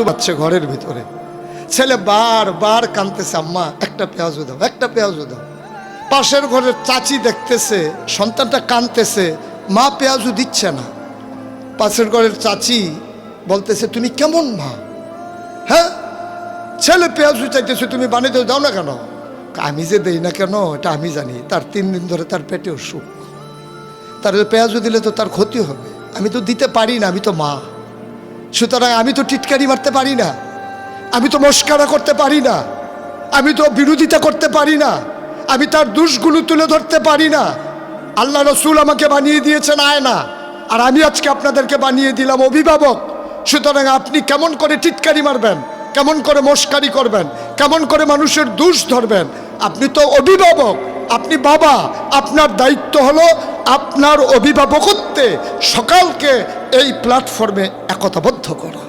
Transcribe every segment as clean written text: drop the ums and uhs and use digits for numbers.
বাচ্চা ঘরের ভিতরে, ছেলে বারবার কাঁদতেছে, আম্মা একটা পেঁয়াজু দাও, একটা পেঁয়াজু দাও। পাশের ঘরের চাচি দেখতেছে সন্তানটা কাঁদতেছে, মা পেঁয়াজু দিচ্ছে না। পাশের ঘরের চাচি বলতেছে, তুমি কেমন মা? হ্যাঁ, ছেলে পেঁয়াজু চাইতেছে, তুমি বানিয়ে দাও না কেন? আমি যে দেই না কেন এটা আমি জানি। তার 3 দিন ধরে তার পেটে অসুখ, তার পেঁয়াজু দিলে তো তার ক্ষতি হবে। আমি তো দিতে পারি না, আমি তো মা। সুতরাং আমি তো টিটকারি মারতে পারি না, আমি তো মস্কারা করতে পারি না, আমি তো বিরোধিতা করতে পারি না, আমি তার দোষগুলো তুলে ধরতে পারি না। আল্লাহ রসুল আমাকে বানিয়ে দিয়েছেন আয়না, আর আমি আজকে আপনাদেরকে বানিয়ে দিলাম অভিভাবক। সুতরাং আপনি কেমন করে টিটকারি মারবেন, কেমন করে মস্কারি করবেন, কেমন করে মানুষের দোষ ধরবেন? আপনি তো অভিভাবক, আপনি বাবা। আপনার দায়িত্ব হলো আপনার অভিভাবকত্বে সকালকে এই প্ল্যাটফর্মে একতাবদ্ধ করা।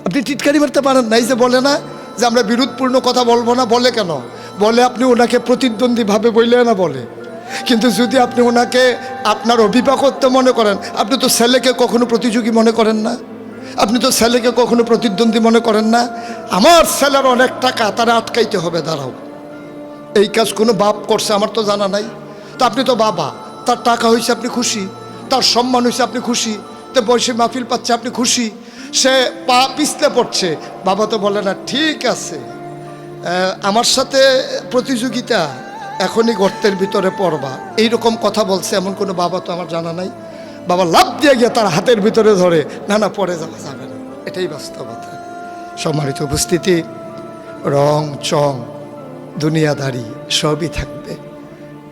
আপনি টিটকারি মারতে পারেন না। এই যে বলে না যে আমরা বিরোধপূর্ণ কথা বলবো না, বলে কেন? বলে আপনি ওনাকে প্রতিদ্বন্দ্বীভাবে বললে না বলে। কিন্তু যদি আপনি ওনাকে আপনার অভিভাবকত্ব মনে করেন, আপনি তো ছেলেকে কখনো প্রতিযোগী মনে করেন না, আপনি তো ছেলেকে কখনো প্রতিদ্বন্দ্বী মনে করেন না। আমার ছেলের অনেক টাকা, তারা আটকাইতে হবে, দাঁড়াও। এই কাজ কোনো বাপ করছে আমার তো জানা নাই। তো আপনি তো বাবা, তার টাকা হয়েছে আপনি খুশি, তার সম্মান হয়েছে আপনি খুশি, তো বয়সে মাহফিল পাচ্ছে আপনি খুশি, সে পা পিছলে পড়ছে, বাবা তো বলে না ঠিক আছে আমার সাথে প্রতিযোগিতা, এখনই গর্তের ভিতরে পড়বা, এইরকম কথা বলছে এমন কোনো বাবা তো আমার জানা নাই। বাবা লাফ দিয়ে গিয়ে তার হাতের ভিতরে ধরে, না না পড়ে যাওয়া যাবে না। এটাই বাস্তবতা। সম্মানিত উপস্থিতি, রং চং দুনিয়াদারি সবই থাকবে,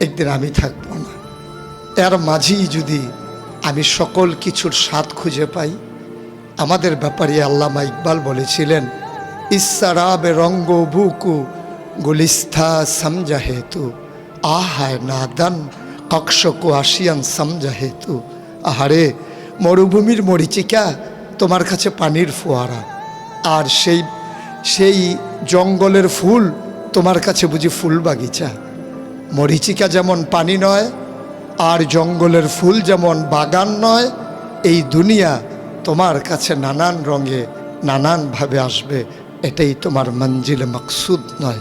একদিন আমি থাকবো না। এর মাঝেই যদি আমি সকল কিছুর স্বাদ খুঁজে পাই, আমাদের ব্যাপারে আল্লামা ইকবাল বলেছিলেন, ইসরাবে রঙ্গ বুকু গুলিস্থা সমঝা হেতু, আহায় নাদান কক্ষকু আসিয়ান সমঝা হেতু। আহারে মরুভূমির মরিচিকা তোমার কাছে পানির ফোয়ারা, আর সেই জঙ্গলের ফুল তোমার কাছে বুঝি ফুল বাগিচা। মরিচিকা যেমন পানি নয়, আর জঙ্গলের ফুল যেমন বাগান নয়, এই দুনিয়া তোমার কাছে নানান রঙে নানানভাবে আসবে, এটাই তোমার মঞ্জিলে মাকসুদ নয়।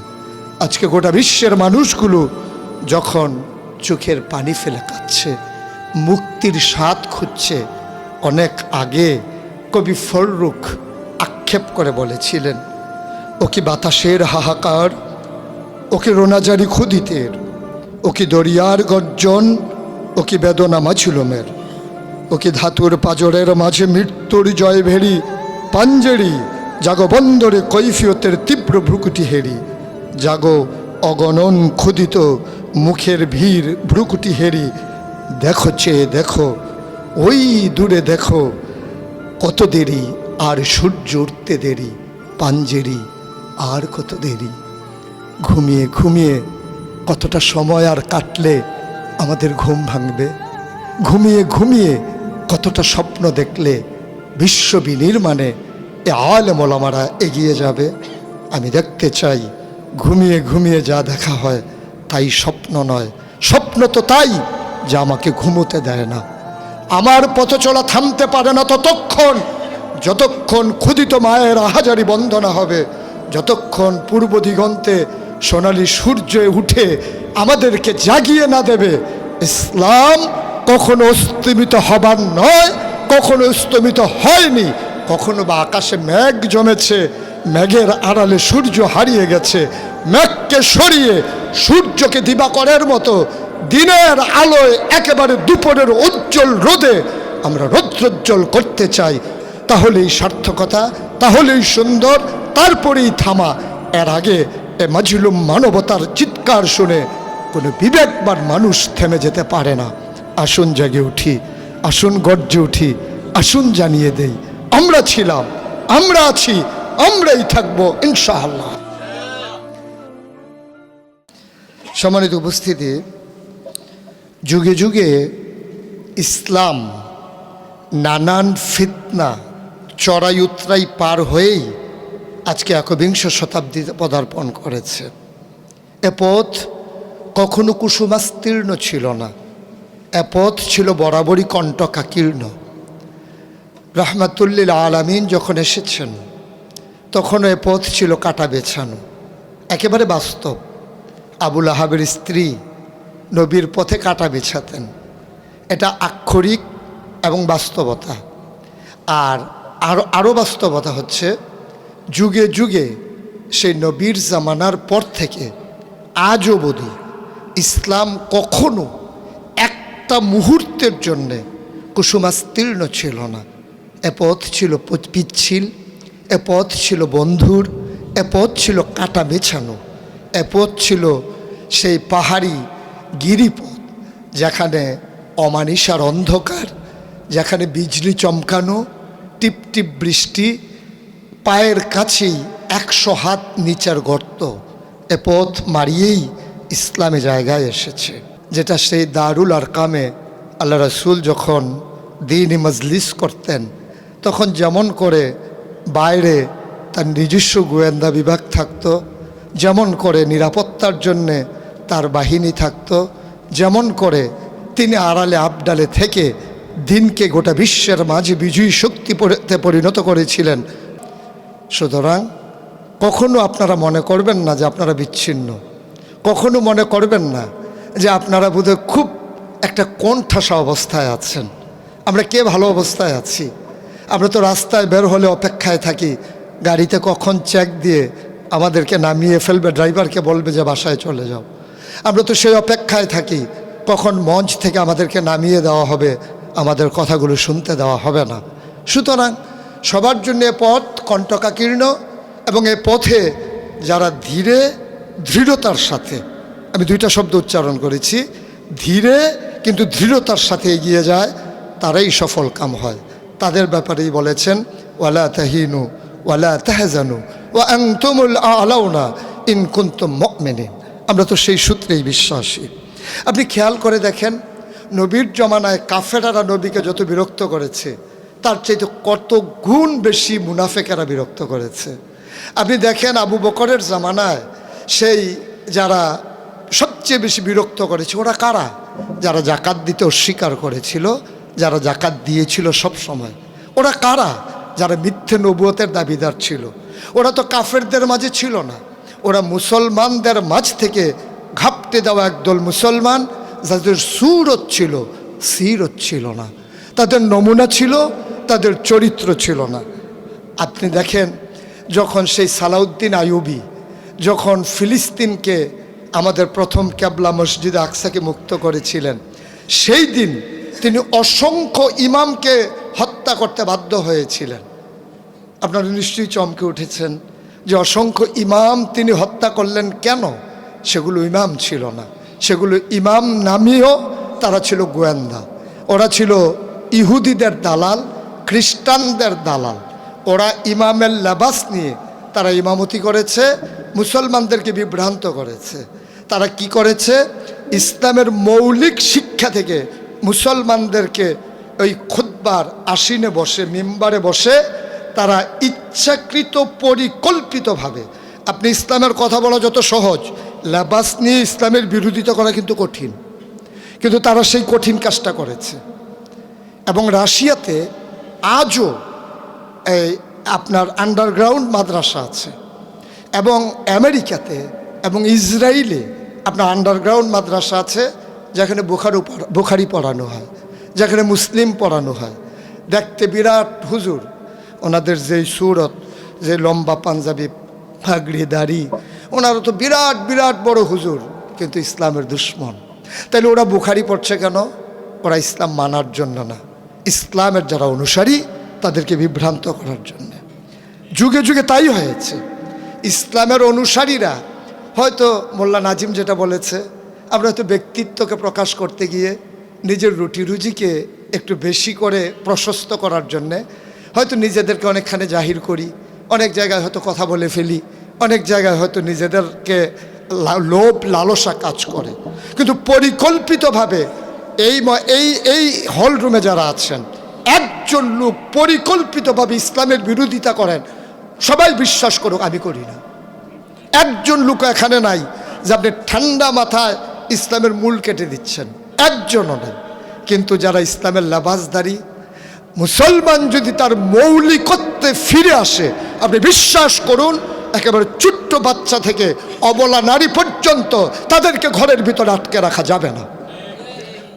আজকে গোটা বিশ্বের মানুষগুলো যখন চোখের পানি ফেলে কাঁদছে, মুক্তির স্বাদ খুঁজছে, অনেক আগে কবি ফররুখ আক্ষেপ করে বলেছিলেন, ও কি বাতাসের হাহাকার, ও কি রোনাজারি ক্ষুদিতের, ও কি দরিয়ার গর্জন, ও কি বেদনা মাছুলমের, ও কি ধাতুর পাজরের মাঝে মৃত্যুর জয় ভেরি পাঞ্জেরি, জাগো বন্দরে কৈফিয়তের তীব্র ভ্রুকুটি হেরি, জাগো অগণন ক্ষুদিত মুখের ভিড় ভ্রুকুটি হেরি, দেখো চেয়ে দেখো ওই দূরে দেখো, কত দেরি আর সূর্য উঠতে দেরি, পাঞ্জেরি আর কত দেরি। ঘুমিয়ে ঘুমিয়ে কতটা সময় আর কাটলে আমাদের ঘুম ভাঙবে, ঘুমিয়ে ঘুমিয়ে কতটা স্বপ্ন দেখলে বিশ্ব বিনির্মাণে এ আলেম ওলামারা এগিয়ে যাবে। আমি দেখতে চাই ঘুমিয়ে ঘুমিয়ে যা দেখা হয় তাই স্বপ্ন নয়, স্বপ্ন তো তাই যা আমাকে ঘুমোতে দেয় না। আমার পথ চলা থামতে পারে না ততক্ষণ, যতক্ষণ ক্ষুদিত মায়ের আহাজারি বন্দনা হবে, যতক্ষণ পূর্ব দিগন্তে সোনালি সূর্য উঠে আমাদেরকে জাগিয়ে না দেবে। ইসলাম কখনো অস্তমিত হবার নয়, কখনো অস্তমিত হয়নি। কখনো বা আকাশে মেঘ জমেছে, মেঘের আড়ালে সূর্য হারিয়ে গেছে, মেঘকে সরিয়ে সূর্যকে দিবাকরের মতো দিনের আলোয় একেবারে দুপুরের উজ্জ্বল রোদে আমরা রৌদ্রোজ্জ্বল করতে চাই। তাহলেই সার্থকতা, তাহলেই সুন্দর, তারপরেই থামা। এর আগে এ মাজলুম মানবতার চিৎকার শুনে কোনো বিবেকবান মানুষ থেমে যেতে পারে না। আসুন জেগে উঠি, আসুন গর্জে উঠি, আসুন জানিয়ে দেই আমরা ছিলাম, আমরা আছি, আমরাই থাকবো ইনশাআল্লাহ। সম্মানিত উপস্থিতি, যুগে যুগে ইসলাম নানান ফিতনা চড়াই উতরাই পার হয়েই আজকে ১বিংশ শতাব্দীতে পদার্পণ করেছে। এ পথ কখনো কুসুমাস্তীর্ণ ছিল না, এ পথ ছিল বরাবরই কণ্টকাকীর্ণ। রাহমাতুল্লিল আলামিন যখন এসেছেন তখন এ পথ ছিল কাটা বেছানো, একেবারে বাস্তব। আবুল আহাবের স্ত্রী নবীর পথে কাটা বেছাতেন, এটা আক্ষরিক এবং বাস্তবতা। আর আরও বাস্তবতা হচ্ছে যুগে যুগে সেই নবীর জামানার পর থেকে আজ অবধি ইসলাম কখনো একটা মুহূর্তের জন্যে কুসুমাস্তীর্ণ ছিল না। এ পথ ছিল পিচ্ছিল, এ পথ ছিল বন্ধুর, এ পথ ছিল কাটা বেছানো, এ পথ ছিল সেই পাহাড়ি গিরিপথ যেখানে অমানিসার অন্ধকার, যেখানে বিজলি চমকানো, টিপ টিপ বৃষ্টি, পায়ের কাছেই 100 হাত নিচের গর্ত। এ পথ মারিয়েই ইসলামে জায়গায় এসেছে, যেটা সেই দারুল আরকামে আল্লাহ রসুল যখন দ্বীনি মজলিস করতেন তখন যেমন করে বাইরে তার নিজস্ব গোয়েন্দা বিভাগ থাকতো, যেমন করে নিরাপত্তার জন্যে তার বাহিনী থাকতো, যেমন করে তিনি আড়ালে আবডালে থেকে দিনকে গোটা বিশ্বের মাঝে বিজয়ী শক্তিতে পরিণত করেছিলেন। সুতরাং কখনো আপনারা মনে করবেন না যে আপনারা বিচ্ছিন্ন, কখনো মনে করবেন না যে আপনারা বোধহয় খুব একটা কোণঠাসা অবস্থায় আছেন। আমরা কে ভালো অবস্থায় আছি? আমরা তো রাস্তায় বের হলে অপেক্ষায় থাকি গাড়িতে কখন চেক দিয়ে আমাদেরকে নামিয়ে ফেলবে, ড্রাইভারকে বলবে যে বাসায় চলে যাও। আমরা তো সেই অপেক্ষায় থাকি কখন মঞ্চ থেকে আমাদেরকে নামিয়ে দেওয়া হবে, আমাদের কথাগুলো শুনতে দেওয়া হবে না। সুতরাং সবার জন্য এ পথ কণ্টকাকীর্ণ, এবং এ পথে যারা ধীরে দৃঢ়তার সাথে, আমি দুইটা শব্দ উচ্চারণ করেছি, ধীরে কিন্তু দৃঢ়তার সাথে এগিয়ে যায়, তারাই সফল কাম হয়। তাদের ব্যাপারেই বলেছেন ওয়ালা তাহিনু ওয়ালা তাহজানু ওয়া আনতুমুল আ'লাউনা ইন কুনতুম মুমিনিন। আমরা তো সেই সূত্রেই বিশ্বাসী। আপনি খেয়াল করে দেখেন, নবীর জমানায় কাফেরারা নবীকে যত বিরক্ত করেছে তার চাইতে কত গুণ বেশি মুনাফেকেরা বিরক্ত করেছে। আপনি দেখেন আবু বকরের জামানায় সেই যারা সবচেয়ে বেশি বিরক্ত করেছে ওরা কারা? যারা জাকাত দিতে অস্বীকার করেছিল, যারা জাকাত দিয়েছিল সব সময়। ওরা কারা? যারা মিথ্যে নবুয়তের দাবিদার ছিল। ওরা তো কাফেরদের মাঝে ছিল না, ওরা মুসলমানদের মাঝ থেকে ঘাপটে দেওয়া একদল মুসলমান, যাদের সুরত ছিল সিরত ছিল না, তাদের নমুনা ছিল, তাদের চরিত্র ছিল না। আপনি দেখেন যখন সেই সালাউদ্দিন আইয়ুবী যখন ফিলিস্তিনকে আমাদের প্রথম ক্যাবলা মসজিদে আকসাকে মুক্ত করেছিলেন, সেই দিন তিনি অসংখ্য ইমামকে হত্যা করতে বাধ্য হয়েছিলেন। আপনারা নিশ্চয়ই চমকে উঠেছেন যে অসংখ্য ইমাম তিনি হত্যা করলেন কেন? সেগুলো ইমাম ছিল না, সেগুলো ইমাম নামীয় তারা ছিল গোয়েন্দা। ওরা ছিল ইহুদিদের দালাল, খ্রিস্টানদের দালাল। ওরা ইমামের লেবাস নিয়ে তারা ইমামতি করেছে, মুসলমানদেরকে বিভ্রান্ত করেছে। তারা কি করেছে? ইসলামের মৌলিক শিক্ষা থেকে মুসলমানদেরকে ওই খুতবার আসিনে বসে, মিম্বারে বসে তারা ইচ্ছাকৃত পরিকল্পিতভাবে, আপনি ইসলামের কথা বলা যত সহজ, লেবাস নিয়ে ইসলামের বিরোধিতা করা কিন্তু কঠিন, কিন্তু তারা সেই কঠিন কাজটা করেছে। এবং রাশিয়াতে আজও এই আপনার আন্ডারগ্রাউন্ড মাদ্রাসা আছে, এবং আমেরিকাতে এবং ইসরায়েলে আপনার আন্ডারগ্রাউন্ড মাদ্রাসা আছে, যেখানে বুখারি পড়ানো হয়, যেখানে মুসলিম পড়ানো হয়। দেখতে বিরাট হুজুর, ওনাদের যেই সুরত, যে লম্বা পাঞ্জাবি, পাগড়ি, দাড়ি, ওনারা তো বিরাট বিরাট বড় হুজুর, কিন্তু ইসলামের দুশ্মন। তাহলে ওরা বুখারি পড়ছে কেন? ওরা ইসলাম মানার জন্য না, ইসলামের যারা অনুসারী তাদেরকে বিভ্রান্ত করার জন্য। যুগে যুগে তাই হয়েছে। ইসলামের অনুসারীরা হয়তো মোল্লা নাজিম যেটা বলেছে, আমরা হয়তো ব্যক্তিত্বকে প্রকাশ করতে গিয়ে নিজের রুটি রুজিকে একটু বেশি করে প্রশস্ত করার জন্যে হয়তো নিজেদেরকে অনেকখানে জাহির করি, অনেক জায়গায় হয়তো কথা বলে ফেলি, অনেক জায়গায় হয়তো নিজেদেরকে লোভ লালসা কাজ করে। কিন্তু পরিকল্পিতভাবে এই এই এই হল রুমে যারা আছেন, একজন লোক পরিকল্পিতভাবে ইসলামের বিরোধিতা করেন, সবাই বিশ্বাস করুক, আমি করি না। একজন লোক এখানে নাই যে আপনি ঠান্ডা মাথায় ইসলামের মূল কেটে দিচ্ছেন, একজনও নেই। কিন্তু যারা ইসলামের লেবাসদারি, মুসলমান যদি তার মৌলিকত্বে ফিরে আসে, আপনি বিশ্বাস করুন একেবারে ছোট্ট বাচ্চা থেকে অবলা নারী পর্যন্ত তাদেরকে ঘরের ভিতরে আটকে রাখা যাবে না,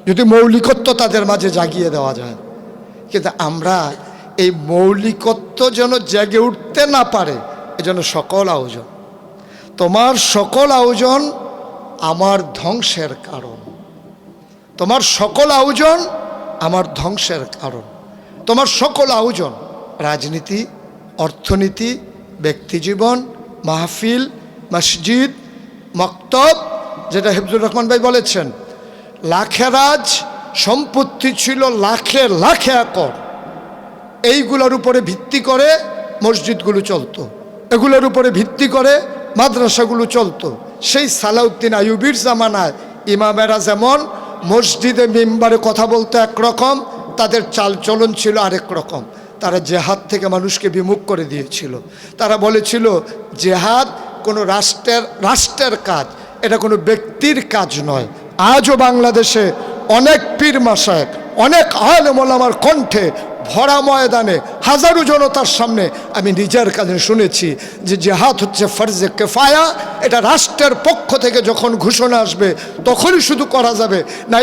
যদি মৌলিকত্ব তাদের মাঝে জাগিয়ে দেওয়া যায়। কিন্তু আমরা এই মৌলিকত্ব যেন জেগে উঠতে না পারে, এজন্য সকল আয়োজন, তোমার সকল আয়োজন আমার ধ্বংসের কারণ, তোমার সকল আয়োজন আমার ধ্বংসের কারণ। তোমার সকল আয়োজন, রাজনীতি, অর্থনীতি, ব্যক্তিজীবন, মাহফিল, মসজিদ, মক্তব, যেটা হিফজুর রহমান ভাই বলেছেন, লাখেরাজ সম্পত্তি ছিল লাখে লাখে একর, এইগুলোর উপরে ভিত্তি করে মসজিদগুলো চলতো, এগুলোর উপরে ভিত্তি করে মাদ্রাসাগুলো চলতো। সেই সালাউদ্দিন আইয়ুবীর জামানায় ইমামেরা যেমন মসজিদে মিম্বারে কথা বলতে একরকম, তাদের চালচলন ছিল আরেক রকম। তারা জেহাদ থেকে মানুষকে বিমুখ করে দিয়েছিল। তারা বলেছিল জেহাদ কোনো রাষ্ট্রের কাজ, এটা কোনো ব্যক্তির কাজ নয়। আজও বাংলাদেশে অনেক পীর মাশায়েখ, অনেক আলেম ওলামার কণ্ঠে ভরা ময়দানে হাজারো জনতার সামনে আমি নিজের কাছে শুনেছি যে জেহাদ হচ্ছে ফরজে কিফায়া, এটা রাষ্ট্রের পক্ষ থেকে যখন ঘোষণা আসবে তখনই শুধু করা যাবে, না